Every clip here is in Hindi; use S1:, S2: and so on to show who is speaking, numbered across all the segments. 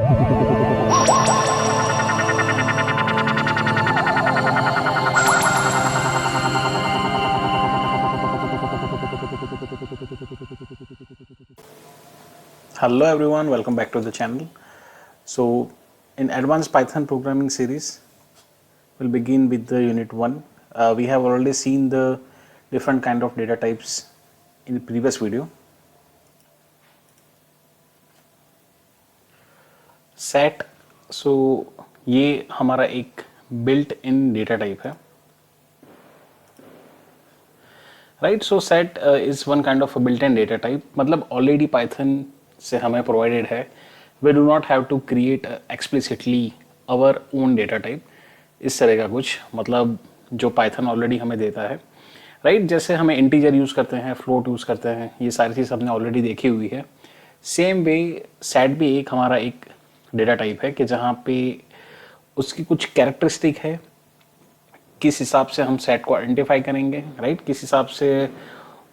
S1: Hello everyone, welcome back to the channel. So in advanced Python programming series, we'll begin with the unit 1. We have already seen the different kind of data types in the previous video. Set, so ये हमारा एक built in data type है. Right, so set is one kind of a built-in data type. मतलब already Python से हमें provided है. We do not have to create explicitly our own data type. इस तरह का कुछ मतलब जो Python already हमें देता है. Right, जैसे हमें integer यूज़ करते हैं, float यूज़ करते हैं, ये सारी चीज़ हमने already देखी हुई है. Same way set भी एक हमारा एक data type है कि जहाँ पे उसकी कुछ characteristic है, किस हिसाब से हम सेट को आइडेंटिफाई करेंगे, राइट, किस हिसाब से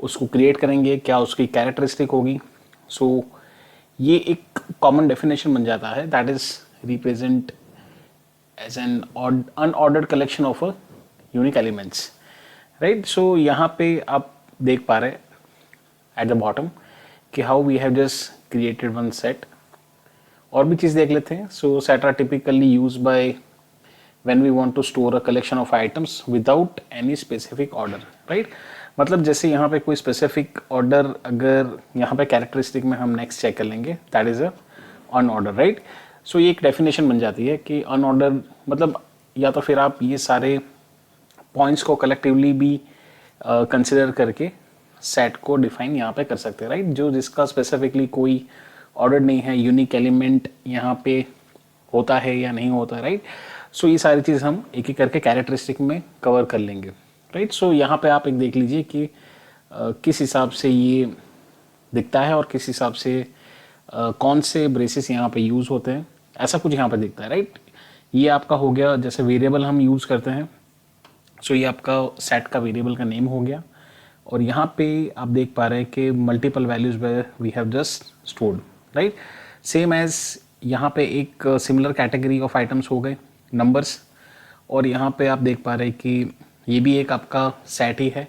S1: उसको क्रिएट करेंगे, क्या उसकी कैरेक्टरिस्टिक होगी. सो ये एक कॉमन डेफिनेशन बन जाता है, that is represent as an unordered collection of a unique elements, right. So यहाँ पे आप देख पा रहे एट द बॉटम कि how we have just created one set. और भी चीज़ देख लेते हैं. So set are typically use by when we want to store a collection of items without any specific order, right. मतलब जैसे यहाँ पे कोई specific order अगर यहाँ पे characteristic में हम next check कर लेंगे, that is a unordered, right. So ये एक definition बन जाती है कि unordered मतलब या तो फिर आप ये सारे points को collectively भी consider करके set को define यहाँ पे कर सकते हैं, right. जो जिसका specifically कोई order नहीं है, unique element यहाँ पे होता है या नहीं होता, राइट. सो ये सारी चीज़ हम एक एक करके कैरेक्टरिस्टिक में कवर कर लेंगे, राइट. सो यहाँ पे आप एक देख लीजिए कि किस हिसाब से ये दिखता है और किस हिसाब से कौन से ब्रेसेस यहाँ पे यूज़ होते हैं, ऐसा कुछ यहाँ पे दिखता है, राइट. ये आपका हो गया जैसे वेरिएबल हम यूज़ करते हैं. सो ये आपका सेट का वेरिएबल का नेम हो गया. और यहाँ पे आप देख पा रहे हैं कि multiple values we have just stored, right. Same as यहाँ पे एक सिमिलर कैटेगरी ऑफ आइटम्स हो गए नंबर्स. और यहाँ पे आप देख पा रहे हैं कि ये भी एक आपका सेट ही है,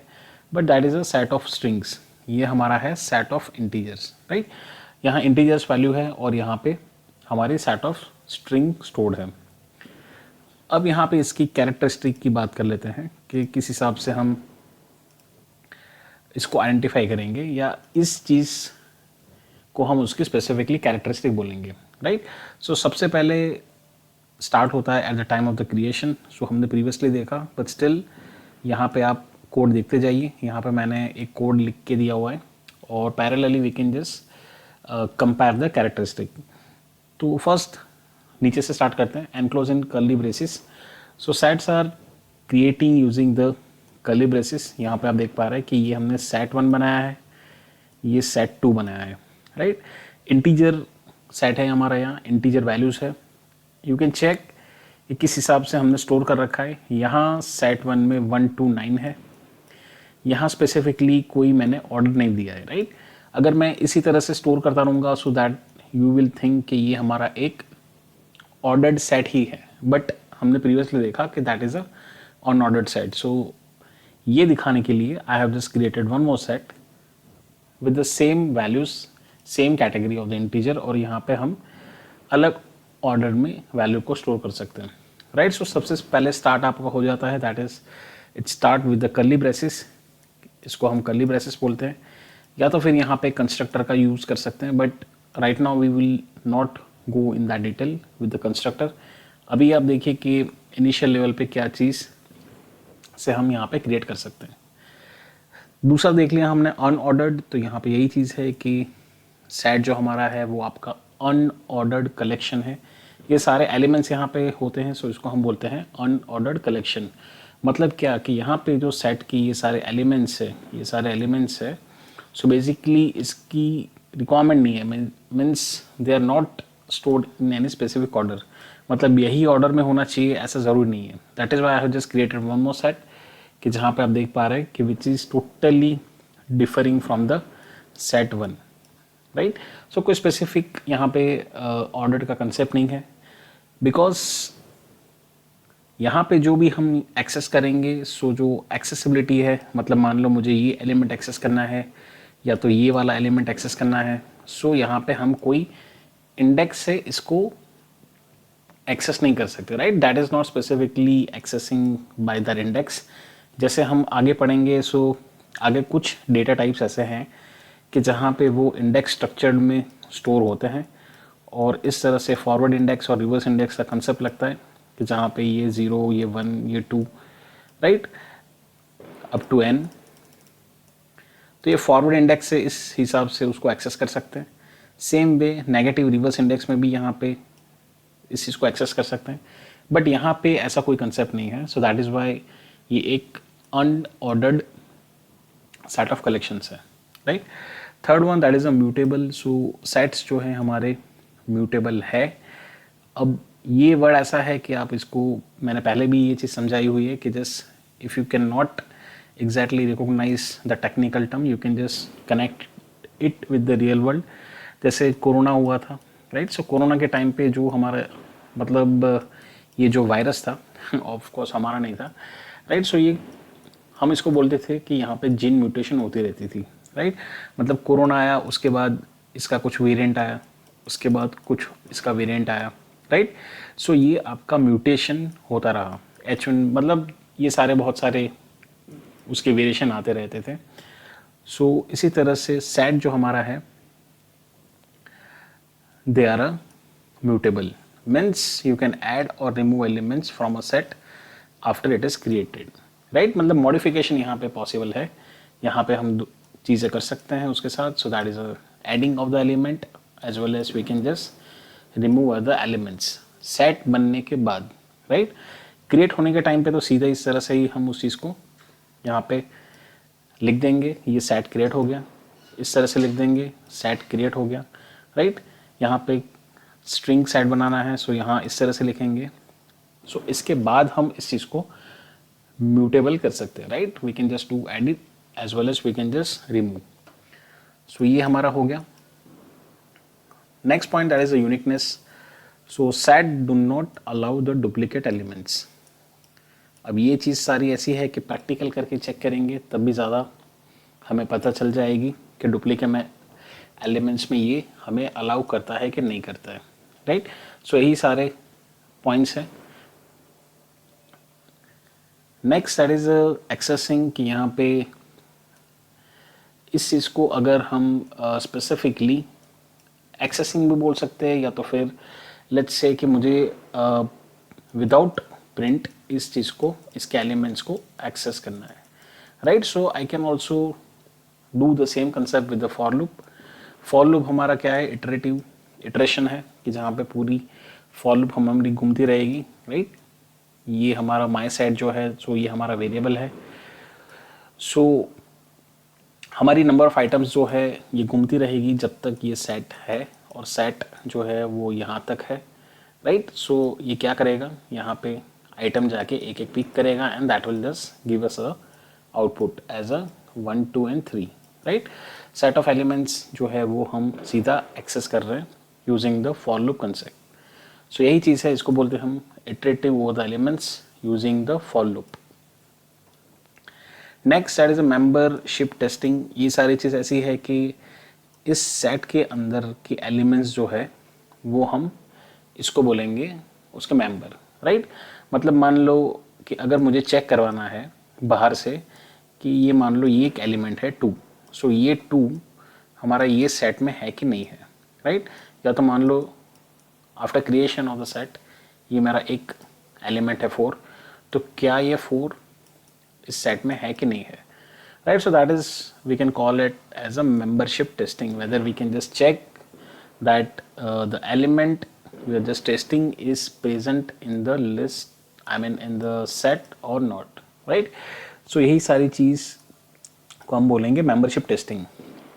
S1: but that is a set of strings. ये हमारा है सेट ऑफ इंटीजर्स, राइट. यहाँ इंटीजर्स वैल्यू है और यहाँ पे हमारी सेट ऑफ स्ट्रिंग स्टोर्ड है. अब यहाँ पे इसकी कैरेक्टरिस्टिक की बात कर लेते हैं कि किस हिसाब से हम इसको आइडेंटिफाई करेंगे या इस चीज़ को हम उसकी स्पेसिफिकली कैरेक्टरिस्टिक बोलेंगे, राइट. सो सबसे पहले स्टार्ट होता है at the time of the creation. So हमने प्रीवियसली देखा, बट स्टिल यहाँ पे आप कोड देखते जाइए. यहाँ पे मैंने एक कोड लिख के दिया हुआ है और parallelly we can just compare the characteristic. तो फर्स्ट नीचे से स्टार्ट करते हैं. Enclose in curly braces. So sets are creating using the curly braces. यहाँ पे आप देख पा रहे हैं कि ये हमने सेट 1 बनाया है, ये सेट 2 बनाया है, राइट. इंटीजर सेट है हमारा, यहाँ इंटीजर वैल्यूज़ है. यू कैन चेक कि किस हिसाब से हमने स्टोर कर रखा है. यहाँ सेट 1 में 1 to 9 है. यहाँ स्पेसिफिकली कोई मैंने ऑर्डर नहीं दिया है, राइट. अगर मैं इसी तरह से स्टोर करता रहूँगा so that you will think कि ये हमारा एक ऑर्डर्ड सेट ही है, बट हमने प्रीवियसली देखा कि that is a unordered set. So ये दिखाने के लिए I have just created one more set with the same values, same category of the integer. और यहाँ पे हम अलग ऑर्डर में वैल्यू को स्टोर कर सकते हैं, राइट. सो सबसे पहले स्टार्ट आपका हो जाता है, that is it start with the curly braces. इसको हम कर्ली ब्रेसिस बोलते हैं, या तो फिर यहाँ पे कंस्ट्रक्टर का यूज़ कर सकते हैं, but right now we will not go in that detail with the constructor. अभी आप देखिए कि इनिशियल लेवल पे क्या चीज़ से हम यहाँ पे क्रिएट कर सकते हैं. दूसरा देख लिया हमने अनऑर्डर्ड. तो यहाँ पे यही चीज़ है कि सेट जो हमारा है वो आपका अनऑर्डर्ड कलेक्शन है. ये सारे एलिमेंट्स यहाँ पे होते हैं, सो इसको हम बोलते हैं अनऑर्डर्ड कलेक्शन. मतलब क्या कि यहाँ पे जो सेट की ये सारे एलिमेंट्स है, सो बेसिकली इसकी रिक्वायरमेंट नहीं है, means they are not stored in any specific order. मतलब यही ऑर्डर में होना चाहिए ऐसा ज़रूरी नहीं है. That is why I have just created one more set कि जहाँ पे आप देख पा रहे हैं कि which is totally differing from the set 1, right. So कोई स्पेसिफिक यहाँ पे ऑर्डर का कंसेप्ट नहीं है, बिकॉज यहाँ पे जो भी हम एक्सेस करेंगे, सो जो एक्सेसिबिलिटी है, मतलब मान लो मुझे ये एलिमेंट एक्सेस करना है या तो ये वाला एलिमेंट एक्सेस करना है, सो यहाँ पे हम कोई इंडेक्स से इसको एक्सेस नहीं कर सकते, right. That is not specifically accessing by that index. जैसे हम आगे पढ़ेंगे, सो आगे कुछ डेटा टाइप्स ऐसे हैं कि जहाँ पे वो इंडेक्स स्ट्रक्चर्ड में स्टोर होते हैं, और इस तरह से फॉरवर्ड इंडेक्स और रिवर्स इंडेक्स का कंसेप्ट लगता है कि जहाँ पे ये 0, ये 1, ये 2, राइट, अप टू n। तो ये फॉरवर्ड इंडेक्स से इस हिसाब से उसको एक्सेस कर सकते हैं। Same way negative reverse index में भी यहाँ पे इस चीज़ को एक्सेस कर सकते हैं, बट यहाँ पे ऐसा कोई कंसेप्ट नहीं है। सो दैट इज़ वाई ये एक अनऑर्डर्ड सेट ऑफ कलेक्शंस है, right. Third one, that is a mutable. So sets जो है हमारे म्यूटेबल है। अब ये वर्ड ऐसा है कि आप इसको, मैंने पहले भी ये चीज़ समझाई हुई है कि just if you can not exactly recognize the technical term, you can just connect it with the real world. जैसे कोरोना हुआ था, राइट। सो कोरोना के टाइम पे जो हमारा, मतलब ये जो वायरस था, ऑफ कोर्स हमारा नहीं था, राइट। सो ये हम इसको बोलते थे कि यहाँ पे जीन म्यूटेशन होती रहती थी, राइट। मतलब कोरोना आया, उसके बाद इसका कुछ वेरिएंट आया, उसके बाद कुछ इसका वेरिएंट आया, राइट। सो ये आपका म्यूटेशन होता रहा। H1, मतलब ये सारे बहुत सारे उसके वेरिएशन आते रहते थे। सो इसी तरह से सेट जो हमारा है, they are a mutable, means you can add or remove elements from a set after it is created, right। मतलब मॉडिफिकेशन यहाँ पे पॉसिबल है, यहाँ पे हम चीज़ें कर सकते हैं उसके साथ। So that is a adding of the element as well as we can just remove other elements set बनने के बाद, राइट। क्रिएट होने के टाइम पे तो सीधा इस तरह से ही हम उस चीज़ को यहाँ पे लिख देंगे, ये सेट क्रिएट हो गया। इस तरह से लिख देंगे, सेट क्रिएट हो गया, राइट। यहाँ पे स्ट्रिंग सेट बनाना है, सो यहाँ इस तरह से लिखेंगे। सो इसके बाद हम इस चीज़ को म्यूटेबल कर सकते हैं, right. We can just do edit as well as we can just remove. So ये हमारा हो गया। Next point, that is a uniqueness. So set do not allow the duplicate elements. अब ये चीज़ सारी ऐसी है कि प्रैक्टिकल करके चेक करेंगे तब भी ज़्यादा हमें पता चल जाएगी कि डुप्लीकेट में एलिमेंट्स में ये हमें अलाउ करता है कि नहीं करता है, राइट। सो यही सारे पॉइंट्स हैं। नेक्स्ट दैट इज एक्सेसिंग, कि यहाँ पे इस चीज़ को अगर हम स्पेसिफिकली एक्सेसिंग भी बोल सकते हैं, या तो फिर लेट्स से कि मुझे विदाउट प्रिंट इस चीज़ को, इसके एलिमेंट्स को एक्सेस करना है, right. So I can also do the same concept with the for loop. For loop हमारा क्या है, इटरेटिव इटरेशन है, कि जहाँ पे पूरी फॉर लूप हमारी घूमती रहेगी, राइट। ये हमारा माई सेट जो है, सो ये हमारा वेरिएबल है। सो हमारी नंबर ऑफ आइटम्स जो है ये घूमती रहेगी जब तक ये सेट है, और सेट जो है वो यहाँ तक है, राइट। सो ये क्या करेगा, यहाँ पे आइटम जाके एक एक पिक करेगा, and that will just give us a output as a 1, 2 and 3, right. Set of elements जो है वो हम सीधा एक्सेस कर रहे हैं using the for loop concept. So यही चीज़ है, इसको बोलते हैं हम iterative over the elements using the for loop. Next that is a membership testing. ये सारी चीज़ ऐसी है कि इस सेट के अंदर की एलिमेंट्स जो है वो हम इसको बोलेंगे उसके मेंबर, राइट। मतलब मान लो कि अगर मुझे चेक करवाना है बाहर से कि ये मान लो ये एक एलिमेंट है 2, सो ये 2 हमारा ये सेट में है कि नहीं है, राइट। या तो मान लो after creation of the set ये मेरा एक एलिमेंट है 4, तो क्या ये 4 इस सेट में है कि नहीं है, right. So that is, we can call it as a membership testing, whether we can just check that the element we are just testing is present in the list, I mean in the set or not, right। so यही सारी चीज़ को हम बोलेंगे मेंबरशिप टेस्टिंग।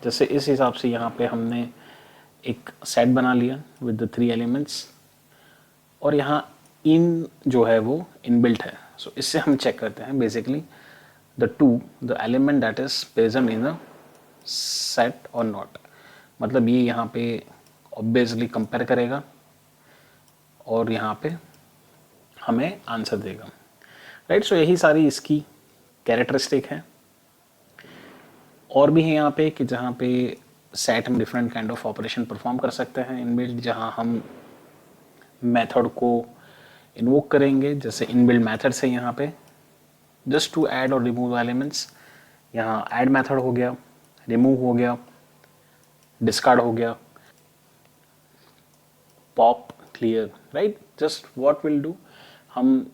S1: जैसे इस हिसाब से यहाँ पे हमने एक सेट बना लिया विद द 3 एलिमेंट्स, और यहाँ इन जो है वो इनबिल्ट है। सो इससे हम चेक करते हैं basically the element that is present in the set और नॉट। मतलब ये यहाँ पे ऑब्वियसली कंपेयर करेगा और यहाँ पे हमें आंसर देगा, राइट। सो यही सारी इसकी कैरेक्टरिस्टिक है। और भी है यहाँ पे कि जहाँ पे सेट हम different kind of operation perform कर सकते हैं इनबिल्ट, जहाँ हम मेथड को इन्वोक करेंगे। जैसे इनबिल्ट मेथड है यहाँ पे जस्ट टू ऐड और रिमूव एलिमेंट्स। यहाँ ऐड मेथड हो गया, रिमूव हो गया, डिस्कार्ड हो गया, pop, clear, right. Just what will do, हम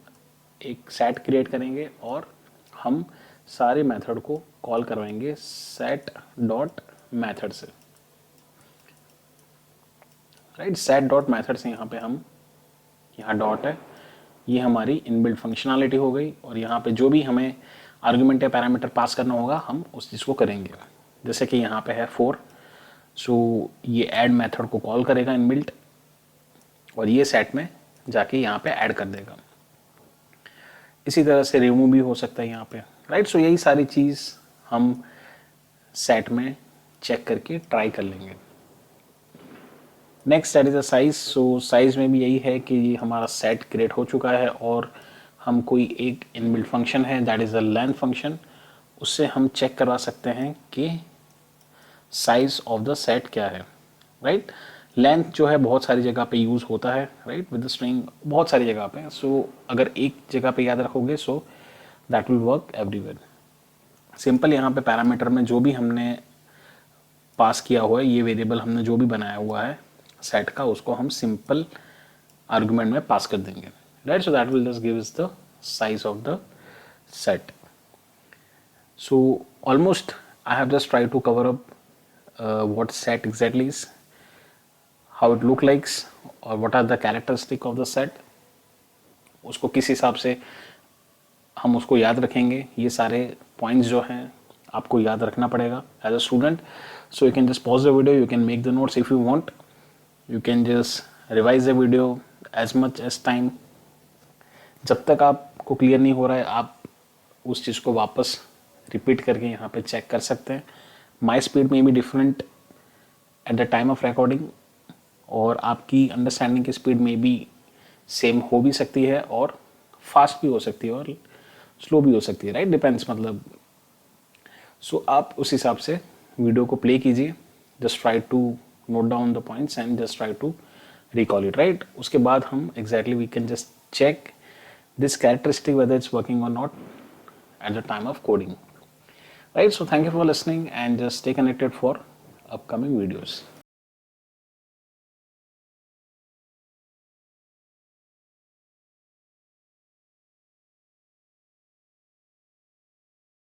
S1: एक सेट क्रिएट करेंगे और हम सारे मेथड को कॉल करवाएंगे सेट डॉट मेथड से, राइट। सेट डॉट मेथड से यहाँ पे हम, यहाँ डॉट है, ये हमारी इनबिल्ट फंक्शनैलिटी हो गई। और यहाँ पे जो भी हमें आर्गुमेंट या पैरामीटर पास करना होगा हम उस चीज़ को करेंगे। जैसे कि यहाँ पे है 4, सो ये ऐड मेथड को कॉल करेगा इनबिल्ट और ये सेट में जाके यहाँ पे ऐड कर देगा। इसी तरह से रिमूव भी हो सकता है यहाँ पे, राइट। सो यही सारी चीज़ हम सेट में चेक करके ट्राई कर लेंगे। Next that is a size. So size में भी यही है कि हमारा सेट क्रिएट हो चुका है और हम कोई एक इनबिल्ट फंक्शन है that is a length function, उससे हम चेक करवा सकते हैं कि साइज ऑफ द सेट क्या है, राइट। लेंथ जो है बहुत सारी जगह पे यूज़ होता है, राइट, विद स्ट्रिंग बहुत सारी जगह पे। सो अगर एक जगह पे याद रखोगे सो that will work everywhere. Simple यहाँ पे पैरामीटर में जो भी हमने पास किया हुआ है, ये वेरिएबल हमने जो भी बनाया हुआ है सेट का, उसको हम सिंपल आर्गुमेंट में पास कर देंगे, right. So that will just give us the size of the set. So almost I have just try to cover up what set exactly is, how it look likes और what are the characteristic of the set। उसको किस हिसाब से हम उसको याद रखेंगे, ये सारे पॉइंट्स जो हैं आपको याद रखना पड़ेगा as a student. So you can just pause the video, you can make the notes if you want, you can just revise the video as much as time. जब तक आपको क्लियर नहीं हो रहा है आप उस चीज़ को वापस रिपीट करके यहाँ पे चेक कर सकते हैं। माई स्पीड में भी different at the time of recording और आपकी अंडरस्टैंडिंग की स्पीड में भी सेम हो भी सकती है और फास्ट भी हो सकती है और स्लो भी हो सकती है, राइट, डिपेंड्स मतलब। सो आप उस हिसाब से वीडियो को प्ले कीजिए, just try to note down the points and just try to recall it, right. उसके बाद हम exactly we can just check this characteristic whether it's working or not at the time of coding, right? So thank you for listening and just stay connected for upcoming videos.